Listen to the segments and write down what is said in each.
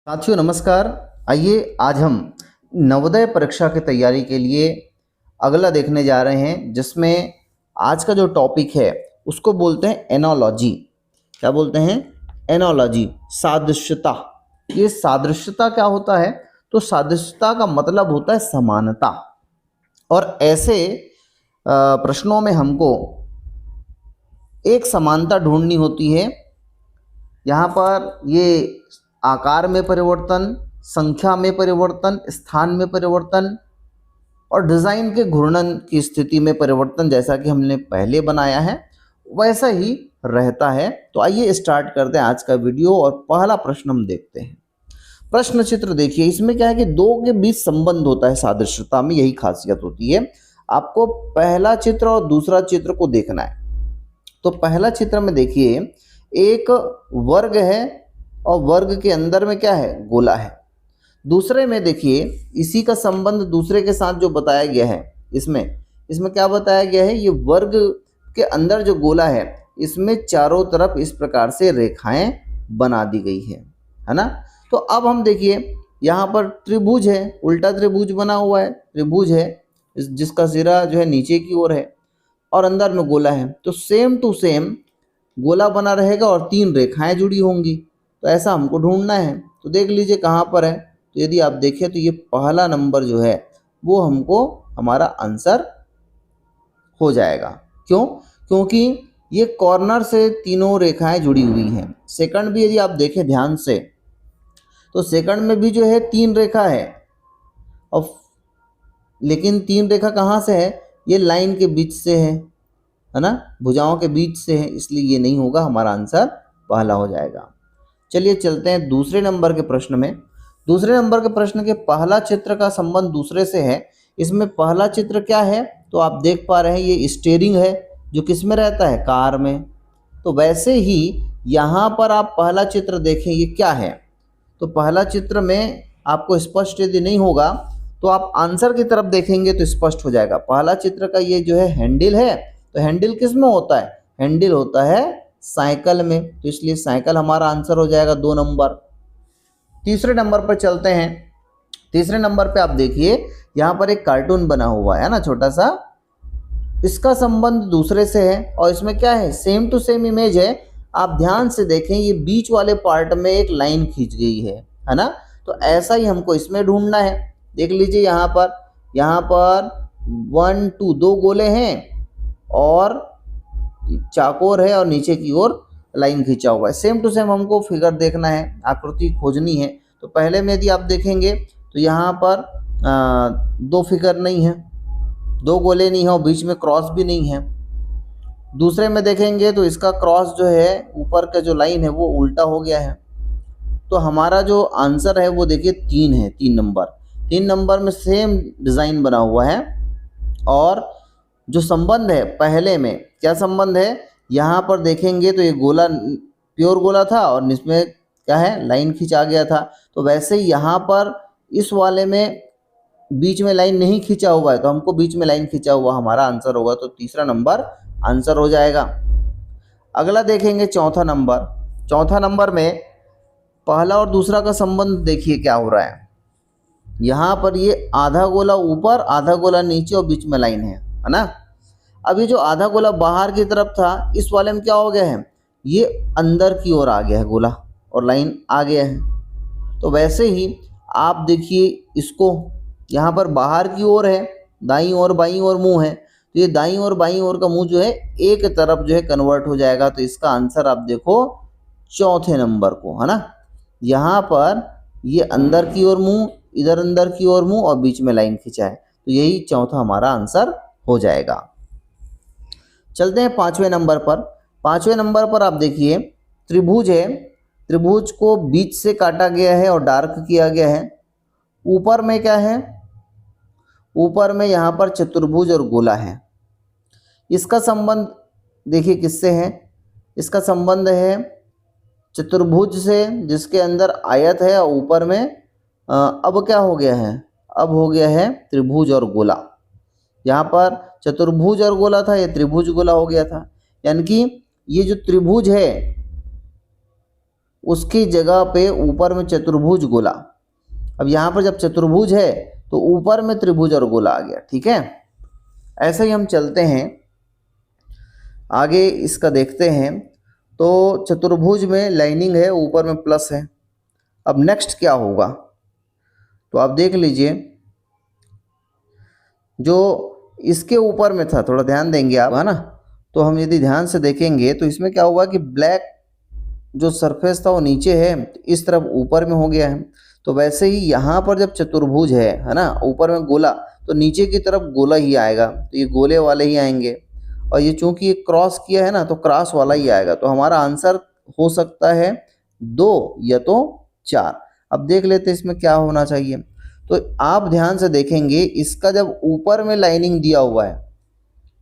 साथियों नमस्कार। आइए आज हम नवोदय परीक्षा की तैयारी के लिए अगला देखने जा रहे हैं, जिसमें आज का जो टॉपिक है उसको बोलते हैं एनोलॉजी। क्या बोलते हैं? एनोलॉजी, सादृश्यता। ये सादृश्यता क्या होता है? तो सादृश्यता का मतलब होता है समानता। और ऐसे प्रश्नों में हमको एक समानता ढूंढनी होती है। यहाँ पर ये आकार में परिवर्तन, संख्या में परिवर्तन, स्थान में परिवर्तन और डिज़ाइन के घूर्णन की स्थिति में परिवर्तन, जैसा कि हमने पहले बनाया है वैसा ही रहता है। तो आइए स्टार्ट करते हैं आज का वीडियो और पहला प्रश्न हम देखते हैं। प्रश्न चित्र देखिए, इसमें क्या है कि दो के बीच संबंध होता है। सादृश्यता में यही खासियत होती है। आपको पहला चित्र और दूसरा चित्र को देखना है। तो पहला चित्र में देखिए, एक वर्ग है और वर्ग के अंदर में क्या है? गोला है। दूसरे में देखिए, इसी का संबंध दूसरे के साथ जो बताया गया है, इसमें क्या बताया गया है? ये वर्ग के अंदर जो गोला है, इसमें चारों तरफ इस प्रकार से रेखाएं बना दी गई है ना। तो अब हम देखिए, यहाँ पर त्रिभुज है, उल्टा त्रिभुज बना हुआ है। त्रिभुज है जिसका सिरा जो है नीचे की ओर है और अंदर में गोला है। तो सेम टू सेम गोला बना रहेगा और तीन रेखाएं जुड़ी होंगी। तो ऐसा हमको ढूंढना है। तो देख लीजिए कहाँ पर है। तो यदि आप देखें तो ये पहला नंबर जो है वो हमको हमारा आंसर हो जाएगा। क्यों? क्योंकि ये कॉर्नर से तीनों रेखाएं जुड़ी हुई हैं। सेकंड भी यदि आप देखें ध्यान से, तो सेकंड में भी जो है तीन रेखा है, और लेकिन तीन रेखा कहाँ से है? ये लाइन के बीच से है ना, भुजाओं के बीच से है, इसलिए ये नहीं होगा। हमारा आंसर पहला हो जाएगा। चलिए चलते हैं दूसरे नंबर के प्रश्न में। दूसरे नंबर के प्रश्न के पहला चित्र का संबंध दूसरे से है। इसमें पहला चित्र क्या है? तो आप देख पा रहे हैं ये स्टीयरिंग है, जो किस में रहता है? कार में। तो वैसे ही यहाँ पर आप पहला चित्र देखें, ये क्या है? तो पहला चित्र में आपको स्पष्ट यदि नहीं होगा तो आप आंसर की तरफ देखेंगे तो स्पष्ट हो जाएगा। पहला चित्र का ये जो है हैंडल है, तो हैंडल किस में होता है? हैंडल होता है साइकिल में। तो इसलिए साइकिल हमारा आंसर हो जाएगा 2 नंबर। तीसरे नंबर पर चलते हैं। तीसरे नंबर पे आप देखिए, यहाँ पर एक कार्टून बना हुआ है ना, छोटा सा। इसका संबंध दूसरे से है और इसमें क्या है? सेम टू सेम इमेज है। आप ध्यान से देखें, ये बीच वाले पार्ट में एक लाइन खींच गई है ना। तो ऐसा ही हमको इसमें ढूंढना है। देख लीजिए यहाँ पर 1 2 2 गोले हैं और चाकोर है और नीचे की ओर लाइन खींचा हुआ है। सेम टू सेम हमको फिगर देखना है, आकृति खोजनी है। तो पहले में यदि आप देखेंगे तो यहाँ पर 2 फिगर नहीं है, 2 गोले नहीं है और बीच में क्रॉस भी नहीं है। दूसरे में देखेंगे तो इसका क्रॉस जो है, ऊपर का जो लाइन है वो उल्टा हो गया है। तो हमारा जो आंसर है वो देखिए 3 है। 3 नंबर में सेम डिज़ाइन बना हुआ है। और जो संबंध है पहले में, क्या संबंध है? यहाँ पर देखेंगे तो ये गोला प्योर गोला था और इसमें क्या है? लाइन खींचा गया था। तो वैसे ही यहाँ पर इस वाले में बीच में लाइन नहीं खींचा हुआ है, तो हमको बीच में लाइन खींचा हुआ हमारा आंसर होगा। तो तीसरा नंबर आंसर हो जाएगा। अगला देखेंगे चौथा नंबर। चौथा नंबर में पहला और दूसरा का संबंध देखिए क्या हो रहा है। यहाँ पर ये आधा गोला ऊपर, आधा गोला नीचे और बीच में लाइन है ना। अब ये जो आधा गोला बाहर की तरफ था, इस वाले में क्या हो गया है? ये अंदर की ओर आ गया है गोला और लाइन आ गया है। तो वैसे ही आप देखिए इसको, यहाँ पर बाहर की ओर है, दाईं ओर बाईं ओर मुंह है। तो ये दाईं और बाईं ओर का मुंह जो है एक तरफ जो है कन्वर्ट हो जाएगा। तो इसका आंसर आप देखो चौथे नंबर को, है ना। यहाँ पर ये अंदर की ओर मुंह, इधर अंदर की ओर मुंह और बीच में लाइन खींचा है। तो यही चौथा हमारा आंसर हो जाएगा। चलते हैं 5वें नंबर पर। 5वें नंबर पर आप देखिए, त्रिभुज है। त्रिभुज को बीच से काटा गया है और डार्क किया गया है। ऊपर में क्या है? ऊपर में यहाँ पर चतुर्भुज और गोला है। इसका संबंध देखिए किससे है? इसका संबंध है चतुर्भुज से, जिसके अंदर आयत है और ऊपर में अब क्या हो गया है? अब हो गया है त्रिभुज और गोला। यहाँ पर चतुर्भुज और गोला था, ये त्रिभुज गोला हो गया था। यानी कि ये जो त्रिभुज है उसकी जगह पे ऊपर में चतुर्भुज गोला। अब यहाँ पर जब चतुर्भुज है तो ऊपर में त्रिभुज और गोला आ गया। ठीक है, ऐसे ही हम चलते हैं आगे, इसका देखते हैं। तो चतुर्भुज में लाइनिंग है, ऊपर में प्लस है। अब नेक्स्ट क्या होगा, तो आप देख लीजिए, जो इसके ऊपर में था, थोड़ा ध्यान देंगे आप, है ना। तो हम यदि ध्यान से देखेंगे तो इसमें क्या हुआ कि ब्लैक जो सरफेस था वो नीचे है, इस तरफ ऊपर में हो गया है। तो वैसे ही यहाँ पर जब चतुर्भुज है ना, ऊपर में गोला, तो नीचे की तरफ गोला ही आएगा, तो ये गोले वाले ही आएंगे। और ये चूंकि ये क्रॉस किया है ना, तो क्रॉस वाला ही आएगा। तो हमारा आंसर हो सकता है 2 या तो 4। अब देख लेते हैं इसमें क्या होना चाहिए। तो आप ध्यान से देखेंगे, इसका जब ऊपर में लाइनिंग दिया हुआ है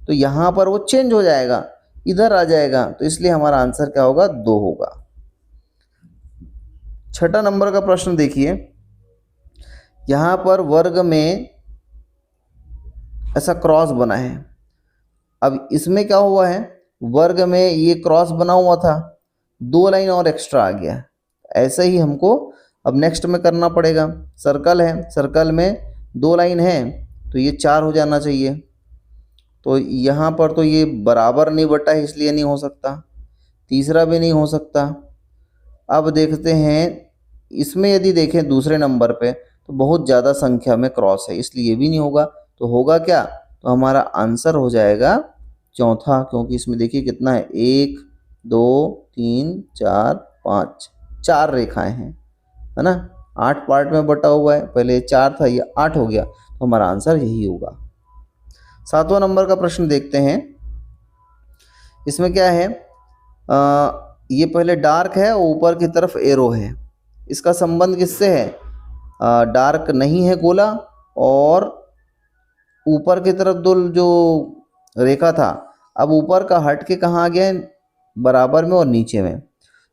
तो यहाँ पर वो चेंज हो जाएगा, इधर आ जाएगा। तो इसलिए हमारा आंसर क्या होगा, 2 होगा। छठा नंबर का प्रश्न देखिए, यहाँ पर वर्ग में ऐसा क्रॉस बना है। अब इसमें क्या हुआ है, वर्ग में ये क्रॉस बना हुआ था, 2 लाइन और एक्स्ट्रा आ गया। ऐसे ही हमको अब नेक्स्ट में करना पड़ेगा। सर्कल है, सर्कल में 2 लाइन है, तो ये 4 हो जाना चाहिए। तो यहाँ पर तो ये बराबर नहीं बटा है, इसलिए नहीं हो सकता। तीसरा भी नहीं हो सकता। अब देखते हैं, इसमें यदि देखें दूसरे नंबर पे तो बहुत ज़्यादा संख्या में क्रॉस है, इसलिए ये भी नहीं होगा। तो होगा क्या, तो हमारा आंसर हो जाएगा चौथा, क्योंकि इसमें देखिए कितना है, 1 2 3 4 5, 4 रेखाएं हैं, है ना। 8 पार्ट में बटा हुआ है, पहले 4 था, ये 8 हो गया। तो हमारा आंसर यही होगा। 7वां नंबर का प्रश्न देखते हैं। इसमें क्या है, ये पहले डार्क है, ऊपर की तरफ एरो है। इसका संबंध किससे है, डार्क नहीं है गोला, और ऊपर की तरफ दो जो रेखा था, अब ऊपर का हट के कहाँ आ गया है, बराबर में और नीचे में।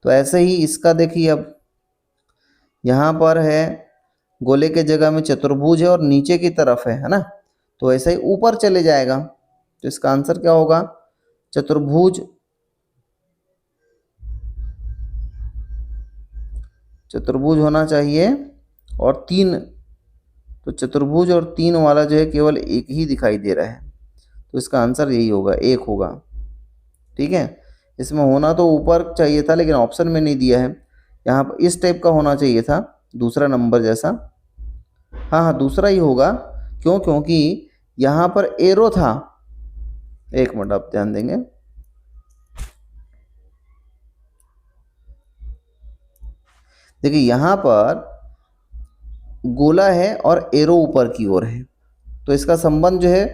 तो ऐसे ही इसका देखिए, अब यहाँ पर है गोले के जगह में चतुर्भुज है और नीचे की तरफ है ना। तो ऐसे ही ऊपर चले जाएगा। तो इसका आंसर क्या होगा, चतुर्भुज, चतुर्भुज होना चाहिए और 3। तो चतुर्भुज और 3 वाला जो है केवल एक ही दिखाई दे रहा है। तो इसका आंसर यही होगा, 1 होगा। ठीक है, इसमें होना तो ऊपर चाहिए था, लेकिन ऑप्शन में नहीं दिया है। यहाँ पर इस टाइप का होना चाहिए था, दूसरा नंबर जैसा। हाँ हाँ, दूसरा ही होगा। क्यों, क्योंकि यहाँ पर एरो था। एक मिनट आप ध्यान देंगे, देखिए यहाँ पर गोला है और एरो ऊपर की ओर है। तो इसका संबंध जो है,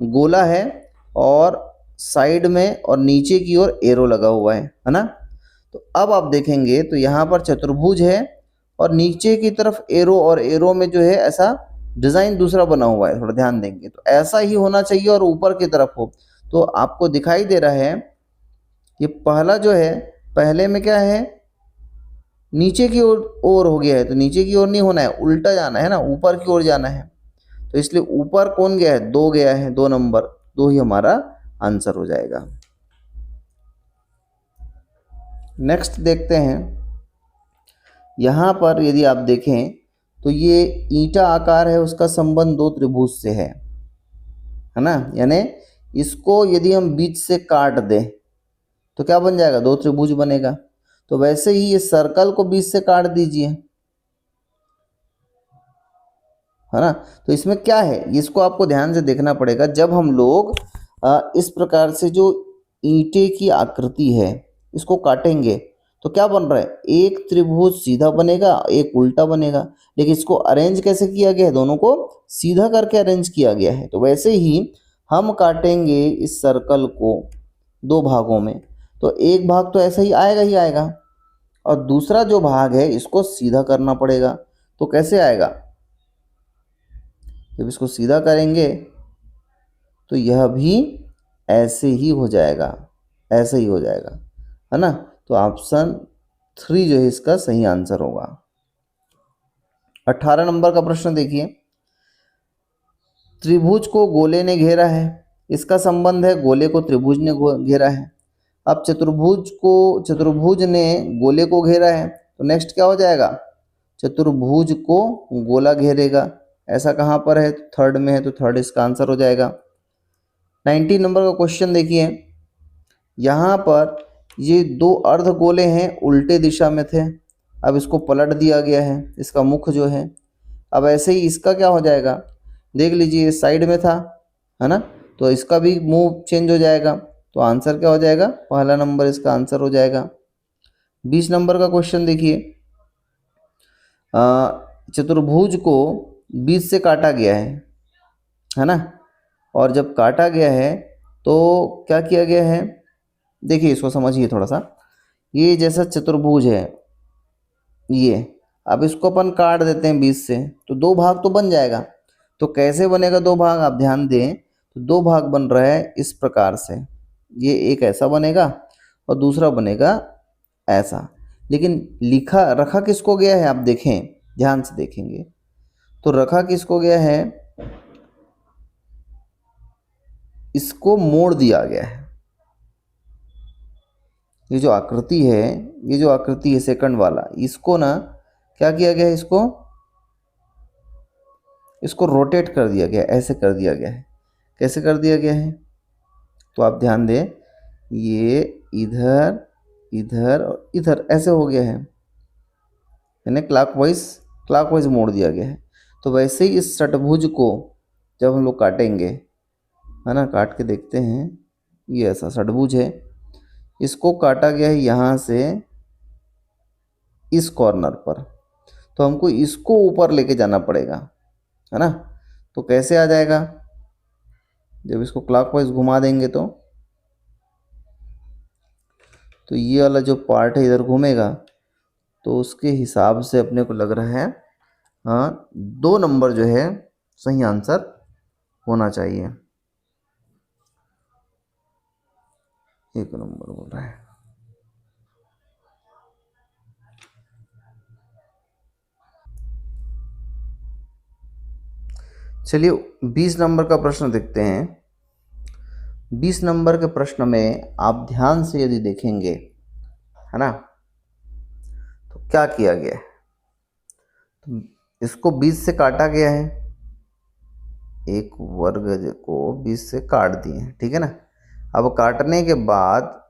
गोला है और साइड में और नीचे की ओर एरो लगा हुआ है ना। तो अब आप देखेंगे तो यहाँ पर चतुर्भुज है और नीचे की तरफ एरो, और एरो में जो है ऐसा डिज़ाइन दूसरा बना हुआ है, थोड़ा ध्यान देंगे। तो ऐसा ही होना चाहिए और ऊपर की तरफ हो। तो आपको दिखाई दे रहा है, ये पहला जो है, पहले में क्या है, नीचे की ओर हो गया है। तो नीचे की ओर नहीं होना है, उल्टा जाना है ना, ऊपर की ओर जाना है। तो इसलिए ऊपर कौन गया है, 2 गया है, 2 नंबर, 2 ही हमारा आंसर हो जाएगा। नेक्स्ट देखते हैं, यहाँ पर यदि आप देखें तो ये ईंटा आकार है, उसका संबंध 2 त्रिभुज से है ना। यानी इसको यदि हम बीच से काट दें तो क्या बन जाएगा, 2 त्रिभुज बनेगा। तो वैसे ही ये सर्कल को बीच से काट दीजिए, है ना। तो इसमें क्या है, इसको आपको ध्यान से देखना पड़ेगा। जब हम लोग इस प्रकार से जो ईंटे की आकृति है इसको काटेंगे तो क्या बन रहा है, एक त्रिभुज सीधा बनेगा, एक उल्टा बनेगा। लेकिन इसको अरेंज कैसे किया गया है, दोनों को सीधा करके अरेंज किया गया है। तो वैसे ही हम काटेंगे इस सर्कल को 2 भागों में, तो एक भाग तो ऐसा ही आएगा और दूसरा जो भाग है इसको सीधा करना पड़ेगा। तो कैसे आएगा, जब इसको सीधा करेंगे तो यह भी ऐसे ही हो जाएगा, ऐसे ही हो जाएगा, है ना। तो ऑप्शन 3 जो है इसका सही आंसर होगा। 18 नंबर का प्रश्न देखिए, त्रिभुज को गोले ने घेरा है। इसका संबंध है गोले को त्रिभुज ने घेरा है। अब चतुर्भुज ने गोले को घेरा है, तो नेक्स्ट क्या हो जाएगा, चतुर्भुज को गोला घेरेगा। ऐसा कहाँ पर है, थर्ड में है, तो थर्ड इसका आंसर हो जाएगा। 19 नंबर का क्वेश्चन देखिए, यहाँ पर ये दो अर्धगोले हैं, उल्टे दिशा में थे, अब इसको पलट दिया गया है, इसका मुख जो है। अब ऐसे ही इसका क्या हो जाएगा, देख लीजिए इस साइड में था, है ना, तो इसका भी मुंह चेंज हो जाएगा। तो आंसर क्या हो जाएगा, पहला नंबर इसका आंसर हो जाएगा। 20 नंबर का क्वेश्चन देखिए, चतुर्भुज को बीच से काटा गया है ना, और जब काटा गया है तो क्या किया गया है, देखिए इसको समझिए थोड़ा सा। ये जैसा चतुर्भुज है ये, अब इसको अपन काट देते हैं बीच से, तो दो भाग तो बन जाएगा। तो कैसे बनेगा दो भाग, आप ध्यान दें, तो दो भाग बन रहा है इस प्रकार से, ये एक ऐसा बनेगा और दूसरा बनेगा ऐसा। लेकिन लिखा रखा किसको गया है, आप देखें ध्यान से देखेंगे तो रखा किसको गया है, इसको मोड़ दिया गया है। ये जो आकृति है, ये जो आकृति है सेकंड वाला, इसको ना क्या किया गया है, इसको रोटेट कर दिया गया, ऐसे कर दिया गया है। कैसे कर दिया गया है, तो आप ध्यान दें, ये इधर इधर और इधर ऐसे हो गया है, यानी क्लॉकवाइज मोड़ दिया गया है। तो वैसे ही इस षटभुज को जब हम लोग काटेंगे, है ना, काट के देखते हैं, ये ऐसा षटभुज है, इसको काटा गया है यहाँ से इस कॉर्नर पर, तो हमको इसको ऊपर लेके जाना पड़ेगा, है ना। तो कैसे आ जाएगा, जब इसको क्लॉकवाइज घुमा देंगे तो ये वाला जो पार्ट है इधर घूमेगा, तो उसके हिसाब से अपने को लग रहा है हाँ 2 नंबर जो है सही आंसर होना चाहिए। 1 नंबर बोल रहा है। चलिए 20 नंबर का प्रश्न देखते हैं। 20 नंबर के प्रश्न में आप ध्यान से यदि देखेंगे, है ना, तो क्या किया गया है, तो इसको 20 से काटा गया है, एक वर्ग को 20 से काट दिए हैं, ठीक है ना। अब काटने के बाद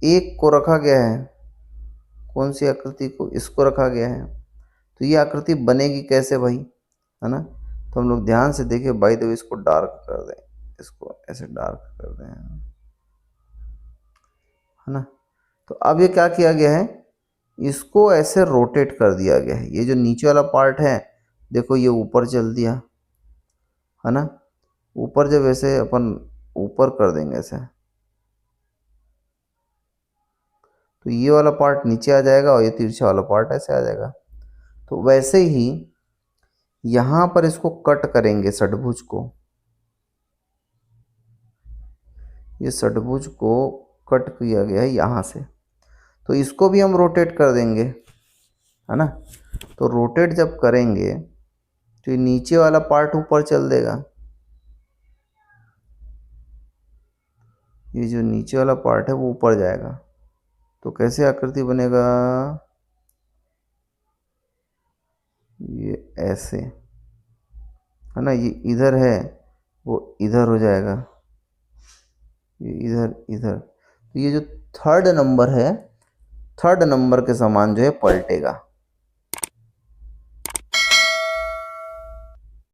एक को रखा गया है, कौन सी आकृति को, इसको रखा गया है। तो ये आकृति बनेगी कैसे भाई, है ना। तो हम लोग ध्यान से देखिए, बाय द वे इसको डार्क कर दें, इसको ऐसे डार्क कर दें, है ना। तो अब ये क्या किया गया है, इसको ऐसे रोटेट कर दिया गया है। ये जो नीचे वाला पार्ट है देखो, ये ऊपर चल दिया, है ना। ऊपर जब ऐसे अपन ऊपर कर देंगे ऐसे, तो ये वाला पार्ट नीचे आ जाएगा और ये तिरछा वाला पार्ट ऐसे आ जाएगा। तो वैसे ही यहाँ पर इसको कट करेंगे षटभुज को, ये षटभुज को कट किया गया है यहाँ से, तो इसको भी हम रोटेट कर देंगे, है ना। तो रोटेट जब करेंगे तो ये नीचे वाला पार्ट ऊपर चल देगा, ये जो नीचे वाला पार्ट है वो ऊपर जाएगा। तो कैसे आकृति बनेगा, ये ऐसे, है ना, ये इधर है वो इधर हो जाएगा, ये इधर इधर। तो ये जो थर्ड नंबर है, थर्ड नंबर के समान जो है पलटेगा।